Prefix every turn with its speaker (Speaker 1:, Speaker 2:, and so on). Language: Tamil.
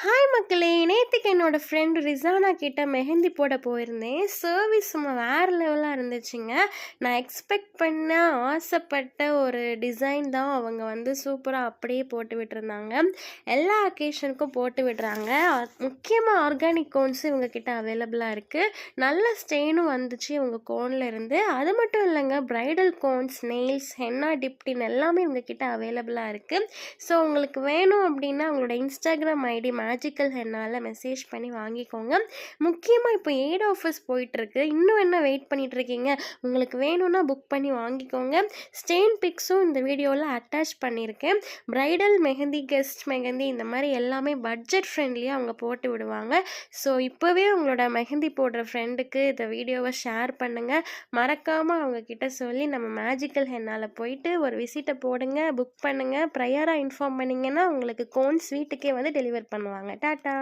Speaker 1: ஹாய் மக்களே! நேத்துக்கு என்னோட ஃப்ரெண்ட் ரிசானா கிட்ட மெஹந்தி போட போயிருந்தேன். சர்வீஸ் சும்மா வேற லெவலா இருந்துச்சுங்க. நான் எக்ஸ்பெக்ட் பண்ண, ஆசைப்பட்ட ஒரு டிசைன் தான் அவங்க சூப்பரா அப்படியே போட்டு விட்டுருந்தாங்க. எல்லா அக்கேஷனுக்கும் போட்டு விடுறாங்க. முக்கியமா ஆர்கானிக் கோன்ஸ் இவங்க கிட்ட அவைலபிளா இருக்கு. நல்ல ஸ்டெயினும் வந்துச்சு இவங்க கோன்ல இருந்து. அது மட்டும் இல்லைங்க, பிரைடல் கோன்ஸ், நெயில்ஸ், ஹென்னா டிப்டின் எல்லாமே இவங்க கிட்ட அவைலபிளா இருக்கு. ஸோ உங்களுக்கு வேணும் அப்படின்னா அவங்களோட இன்ஸ்டாகிராம் ஐடி மேஜிக்கல் ஹென்னால மெசேஜ் பண்ணி வாங்கிக்கோங்க. முக்கியமாக இப்போ எய்ட் ஆஃபர்ஸ் போயிட்டுருக்கு. இன்னும் என்ன வெயிட் பண்ணிட்டு இருக்கீங்க? உங்களுக்கு வேணும்னா புக் பண்ணி வாங்கிக்கோங்க. ஸ்டெயின் பிக்ஸும் இந்த வீடியோவில் அட்டாச் பண்ணியிருக்கேன். பிரைடல் மெஹந்தி, கெஸ்ட் மெஹந்தி, இந்த மாதிரி எல்லாமே பட்ஜெட் ஃப்ரெண்ட்லியாக அவங்க போட்டு விடுவாங்க. ஸோ இப்போவே உங்களோட மெஹந்தி போடுற ஃப்ரெண்டுக்கு இந்த வீடியோவை ஷேர் பண்ணுங்கள். மறக்காமல் அவங்க கிட்ட சொல்லி நம்ம மேஜிக்கல் ஹென்னால் போயிட்டு ஒரு விசிட்டை போடுங்க, புக் பண்ணுங்கள். ப்ரையராக இன்ஃபார்ம் பண்ணிங்கன்னா உங்களுக்கு கோன்ஸ் வீட்டுக்கே டெலிவர் பண்ணுவாங்க. டாட்டா.